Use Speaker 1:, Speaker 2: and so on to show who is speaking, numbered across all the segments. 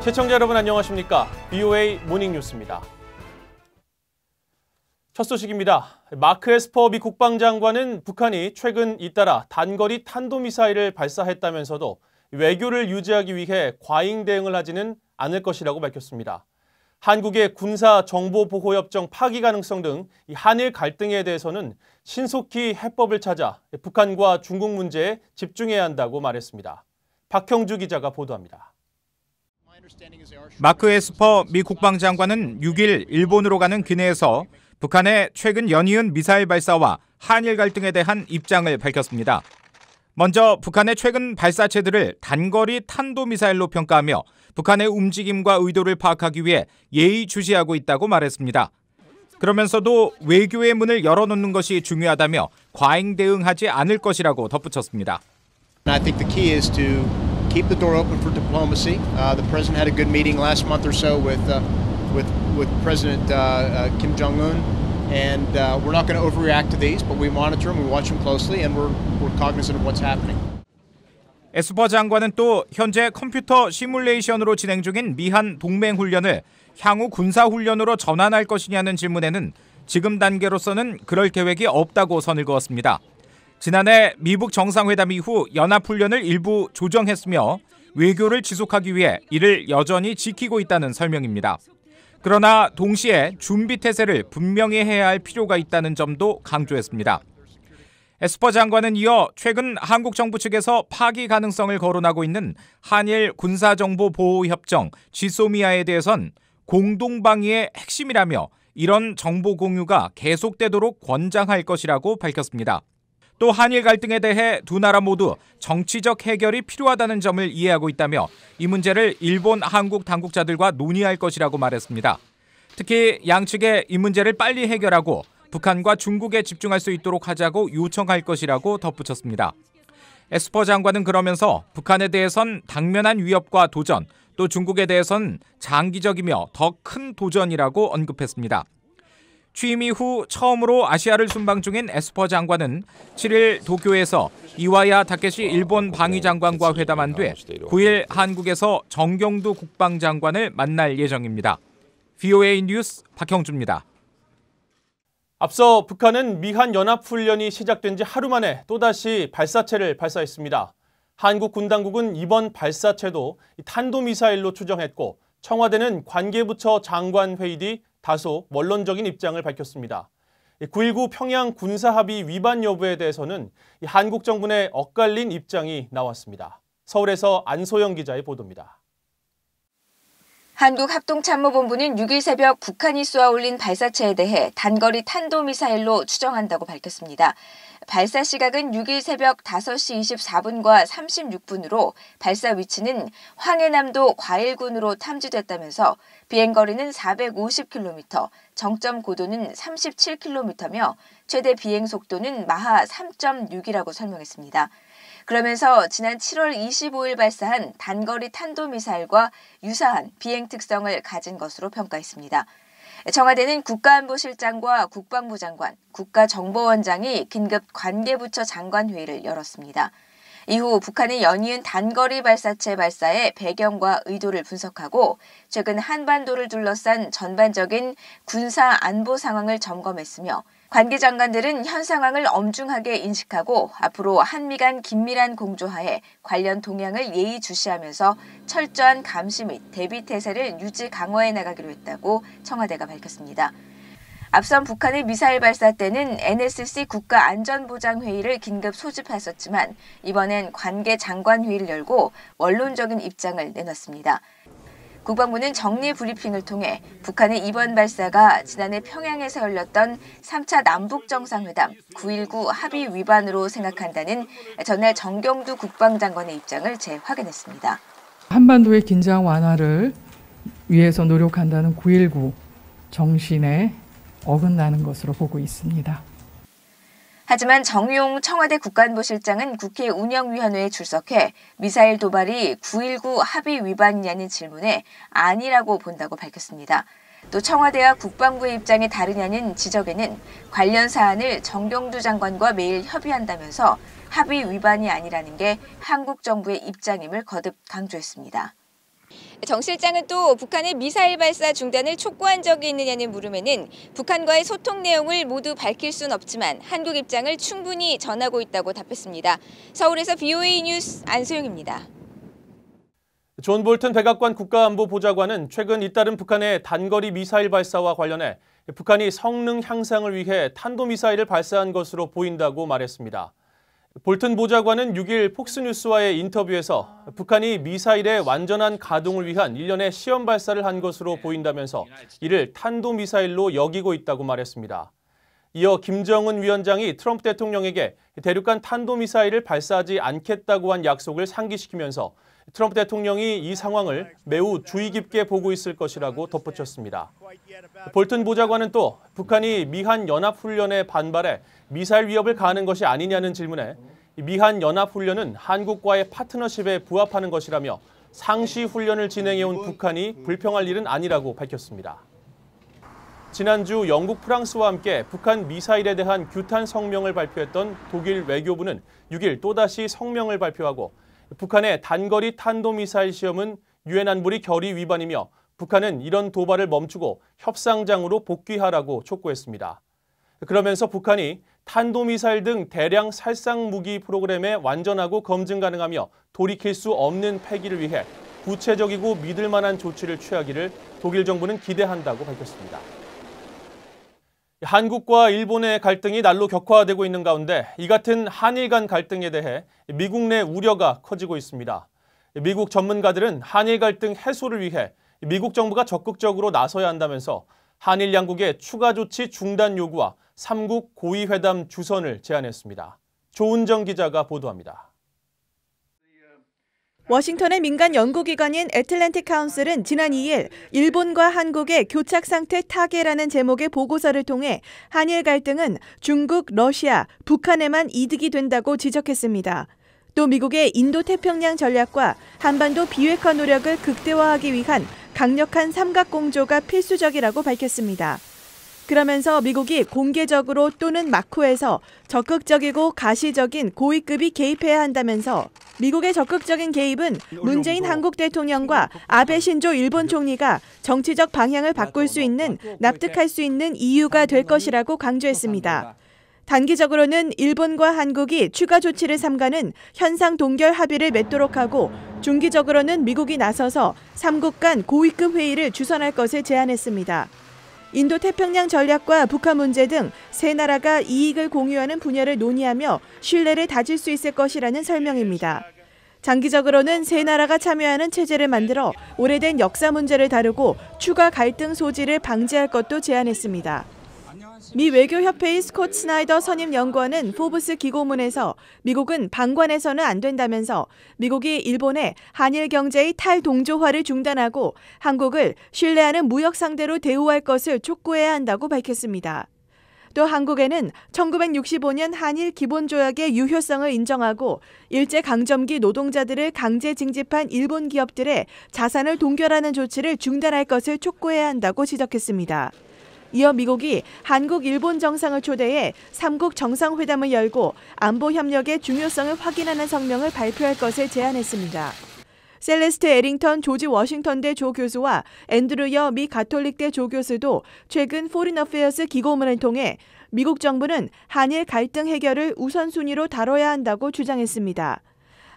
Speaker 1: 시청자 여러분 안녕하십니까? BOA 모닝뉴스입니다. 첫 소식입니다. 마크 에스퍼 미 국방장관은 북한이 최근 잇따라 단거리 탄도미사일을 발사했다면서도 외교를 유지하기 위해 과잉 대응을 하지는 않을 것이라고 밝혔습니다. 한국의 군사정보보호협정 파기 가능성 등 한일 갈등에 대해서는 신속히 해법을 찾아 북한과 중국 문제에 집중해야 한다고 말했습니다. 박형주 기자가 보도합니다.
Speaker 2: 마크 에스퍼 미 국방장관은 6일 일본으로 가는 기내에서 북한의 최근 연이은 미사일 발사와 한일 갈등에 대한 입장을 밝혔습니다. 먼저 북한의 최근 발사체들을 단거리 탄도미사일로 평가하며 북한의 움직임과 의도를 파악하기 위해 예의주시하고 있다고 말했습니다. 그러면서도 외교의 문을 열어놓는 것이 중요하다며 과잉 대응하지 않을 것이라고 덧붙였습니다.
Speaker 3: I think the key is to keep the door open for diplomacy. The president had a good meeting last month or so with President Kim Jong-un, and we're not going to overreact to these, but we monitor them, we watch them closely, and we're cognizant of what's happening.
Speaker 2: 에스퍼 장관은 또 현재 컴퓨터 시뮬레이션으로 진행 중인 미한 동맹 훈련을 향후 군사 훈련으로 전환할 것이냐는 질문에는 지금 단계로서는 그럴 계획이 없다고 선을 그었습니다. 지난해 미북 정상회담 이후 연합훈련을 일부 조정했으며 외교를 지속하기 위해 이를 여전히 지키고 있다는 설명입니다. 그러나 동시에 준비태세를 분명히 해야 할 필요가 있다는 점도 강조했습니다. 에스퍼 장관은 이어 최근 한국 정부 측에서 파기 가능성을 거론하고 있는 한일 군사정보보호협정 지소미아에 대해선 공동방위의 핵심이라며 이런 정보 공유가 계속되도록 권장할 것이라고 밝혔습니다. 또 한일 갈등에 대해 두 나라 모두 정치적 해결이 필요하다는 점을 이해하고 있다며 이 문제를 일본, 한국 당국자들과 논의할 것이라고 말했습니다. 특히 양측에 이 문제를 빨리 해결하고 북한과 중국에 집중할 수 있도록 하자고 요청할 것이라고 덧붙였습니다. 에스퍼 장관은 그러면서 북한에 대해선 당면한 위협과 도전, 또 중국에 대해선 장기적이며 더 큰 도전이라고 언급했습니다. 취임 이후 처음으로 아시아를 순방 중인 에스퍼 장관은 7일 도쿄에서 이와야 타케시 일본 방위장관과 회담한 뒤 9일 한국에서 정경두 국방장관을 만날 예정입니다. BOA 뉴스 박형주입니다.
Speaker 1: 앞서 북한은 미한 연합훈련이 시작된 지 하루 만에 또다시 발사체를 발사했습니다. 한국 군 당국은 이번 발사체도 탄도미사일로 추정했고 청와대는 관계부처 장관회의 뒤 다소 원론적인 입장을 밝혔습니다. 9.19 평양 군사합의 위반 여부에 대해서는 한국 정부 내 엇갈린 입장이 나왔습니다. 서울에서 안소영 기자의 보도입니다.
Speaker 4: 한국합동참모본부는 6일 새벽 북한이 쏘아 올린 발사체에 대해 단거리 탄도미사일로 추정한다고 밝혔습니다. 발사 시각은 6일 새벽 5시 24분과 36분으로 발사 위치는 황해남도 과일군으로 탐지됐다면서 비행거리는 450km, 정점 고도는 37km며 최대 비행속도는 마하 3.6이라고 설명했습니다. 그러면서 지난 7월 25일 발사한 단거리 탄도미사일과 유사한 비행 특성을 가진 것으로 평가했습니다. 청와대는 국가안보실장과 국방부 장관, 국가정보원장이 긴급 관계부처 장관회의를 열었습니다. 이후 북한의 연이은 단거리 발사체 발사의 배경과 의도를 분석하고 최근 한반도를 둘러싼 전반적인 군사 안보 상황을 점검했으며 관계 장관들은 현 상황을 엄중하게 인식하고 앞으로 한미 간 긴밀한 공조하에 관련 동향을 예의주시하면서 철저한 감시 및 대비 태세를 유지 강화해 나가기로 했다고 청와대가 밝혔습니다. 앞선 북한의 미사일 발사 때는 NSC 국가안전보장회의를 긴급 소집했었지만 이번엔 관계 장관회의를 열고 원론적인 입장을 내놨습니다. 국방부는 정례 브리핑을 통해 북한의 이번 발사가 지난해 평양에서 열렸던 3차 남북정상회담 9.19 합의 위반으로 생각한다는 전날 정경두 국방장관의 입장을 재확인했습니다.
Speaker 5: 한반도의 긴장 완화를 위해서 노력한다는 9.19 정신에 어긋나는 것으로 보고 있습니다.
Speaker 4: 하지만 정용 청와대 국가안보실장은 국회 운영위원회에 출석해 미사일 도발이 9.19 합의 위반이냐는 질문에 아니라고 본다고 밝혔습니다. 또 청와대와 국방부의 입장이 다르냐는 지적에는 관련 사안을 정경두 장관과 매일 협의한다면서 합의 위반이 아니라는 게 한국 정부의 입장임을 거듭 강조했습니다. 정 실장은 또 북한의 미사일 발사 중단을 촉구한 적이 있느냐는 물음에는 북한과의 소통 내용을 모두 밝힐 순 없지만 한국 입장을 충분히 전하고 있다고 답했습니다. 서울에서 BOA 뉴스 안소영입니다.
Speaker 1: 존 볼튼 백악관 국가안보보좌관은 최근 잇따른 북한의 단거리 미사일 발사와 관련해 북한이 성능 향상을 위해 탄도미사일을 발사한 것으로 보인다고 말했습니다. 볼튼 보좌관은 6일 폭스뉴스와의 인터뷰에서 북한이 미사일의 완전한 가동을 위한 일련의 시험 발사를 한 것으로 보인다면서 이를 탄도미사일로 여기고 있다고 말했습니다. 이어 김정은 위원장이 트럼프 대통령에게 대륙간 탄도미사일을 발사하지 않겠다고 한 약속을 상기시키면서 트럼프 대통령이 이 상황을 매우 주의 깊게 보고 있을 것이라고 덧붙였습니다. 볼튼 보좌관은 또 북한이 미한 연합훈련에 반발해 미사일 위협을 가하는 것이 아니냐는 질문에 미한 연합훈련은 한국과의 파트너십에 부합하는 것이라며 상시 훈련을 진행해온 북한이 불평할 일은 아니라고 밝혔습니다. 지난주 영국, 프랑스와 함께 북한 미사일에 대한 규탄 성명을 발표했던 독일 외교부는 6일 또다시 성명을 발표하고 북한의 단거리 탄도미사일 시험은 유엔 안보리 결의 위반이며 북한은 이런 도발을 멈추고 협상장으로 복귀하라고 촉구했습니다. 그러면서 북한이 탄도미사일 등 대량 살상 무기 프로그램에 완전하고 검증 가능하며 돌이킬 수 없는 폐기를 위해 구체적이고 믿을 만한 조치를 취하기를 독일 정부는 기대한다고 밝혔습니다. 한국과 일본의 갈등이 날로 격화되고 있는 가운데 이 같은 한일 간 갈등에 대해 미국 내 우려가 커지고 있습니다. 미국 전문가들은 한일 갈등 해소를 위해 미국 정부가 적극적으로 나서야 한다면서 한일 양국의 추가 조치 중단 요구와 3국 고위회담 주선을 제안했습니다. 조은정 기자가 보도합니다.
Speaker 6: 워싱턴의 민간 연구기관인 애틀랜틱 카운슬은 지난 2일 일본과 한국의 교착 상태 타개라는 제목의 보고서를 통해 한일 갈등은 중국, 러시아, 북한에만 이득이 된다고 지적했습니다. 또 미국의 인도태평양 전략과 한반도 비핵화 노력을 극대화하기 위한 강력한 삼각공조가 필수적이라고 밝혔습니다. 그러면서 미국이 공개적으로 또는 마쿠에서 적극적이고 가시적인 고위급이 개입해야 한다면서 미국의 적극적인 개입은 문재인 한국 대통령과 아베 신조 일본 총리가 정치적 방향을 바꿀 수 있는, 납득할 수 있는 이유가 될 것이라고 강조했습니다. 단기적으로는 일본과 한국이 추가 조치를 삼가는 현상 동결 합의를 맺도록 하고 중기적으로는 미국이 나서서 3국 간 고위급 회의를 주선할 것을 제안했습니다. 인도태평양 전략과 북한 문제 등 세 나라가 이익을 공유하는 분야를 논의하며 신뢰를 다질 수 있을 것이라는 설명입니다. 장기적으로는 세 나라가 참여하는 체제를 만들어 오래된 역사 문제를 다루고 추가 갈등 소지를 방지할 것도 제안했습니다. 미 외교협회의 스콧 스나이더 선임 연구원은 포브스 기고문에서 미국은 방관해서는 안 된다면서 미국이 일본의 한일 경제의 탈동조화를 중단하고 한국을 신뢰하는 무역 상대로 대우할 것을 촉구해야 한다고 밝혔습니다. 또 한국에는 1965년 한일 기본조약의 유효성을 인정하고 일제강점기 노동자들을 강제 징집한 일본 기업들의 자산을 동결하는 조치를 중단할 것을 촉구해야 한다고 지적했습니다. 이어 미국이 한국, 일본 정상을 초대해 3국 정상회담을 열고 안보 협력의 중요성을 확인하는 성명을 발표할 것을 제안했습니다. 셀레스트 에링턴 조지 워싱턴대 조교수와 앤드루 여 미 가톨릭대 조교수도 최근 포린 어페어스 기고문을 통해 미국 정부는 한일 갈등 해결을 우선순위로 다뤄야 한다고 주장했습니다.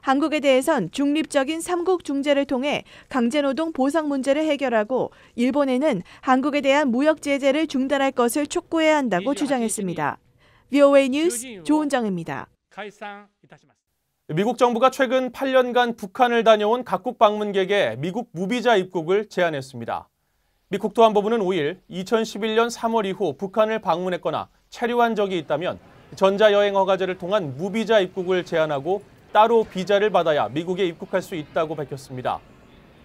Speaker 6: 한국에 대해선 중립적인 3국 중재를 통해 강제노동 보상 문제를 해결하고 일본에는 한국에 대한 무역 제재를 중단할 것을 촉구해야 한다고 주장했습니다. BOA 뉴스 조은정입니다.
Speaker 1: 미국 정부가 최근 8년간 북한을 다녀온 각국 방문객의 미국 무비자 입국을 제한했습니다. 미 국토안보부는 5일 2011년 3월 이후 북한을 방문했거나 체류한 적이 있다면 전자여행 허가제를 통한 무비자 입국을 제한하고 따로 비자를 받아야 미국에 입국할 수 있다고 밝혔습니다.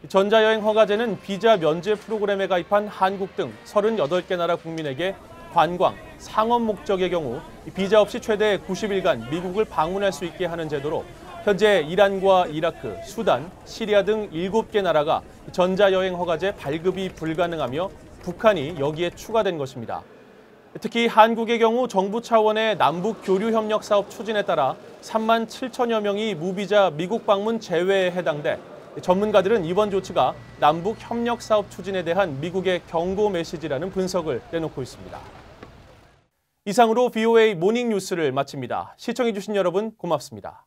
Speaker 1: 전자여행 허가제는 비자 면제 프로그램에 가입한 한국 등 38개 나라 국민에게 관광, 상업 목적의 경우 비자 없이 최대 90일간 미국을 방문할 수 있게 하는 제도로 현재 이란과 이라크, 수단, 시리아 등 7개 나라가 전자여행 허가제 발급이 불가능하며 북한이 여기에 추가된 것입니다. 특히 한국의 경우 정부 차원의 남북 교류 협력 사업 추진에 따라 3만 7천여 명이 무비자 미국 방문 제외에 해당돼 전문가들은 이번 조치가 남북 협력 사업 추진에 대한 미국의 경고 메시지라는 분석을 내놓고 있습니다. 이상으로 VOA 모닝 뉴스를 마칩니다. 시청해주신 여러분 고맙습니다.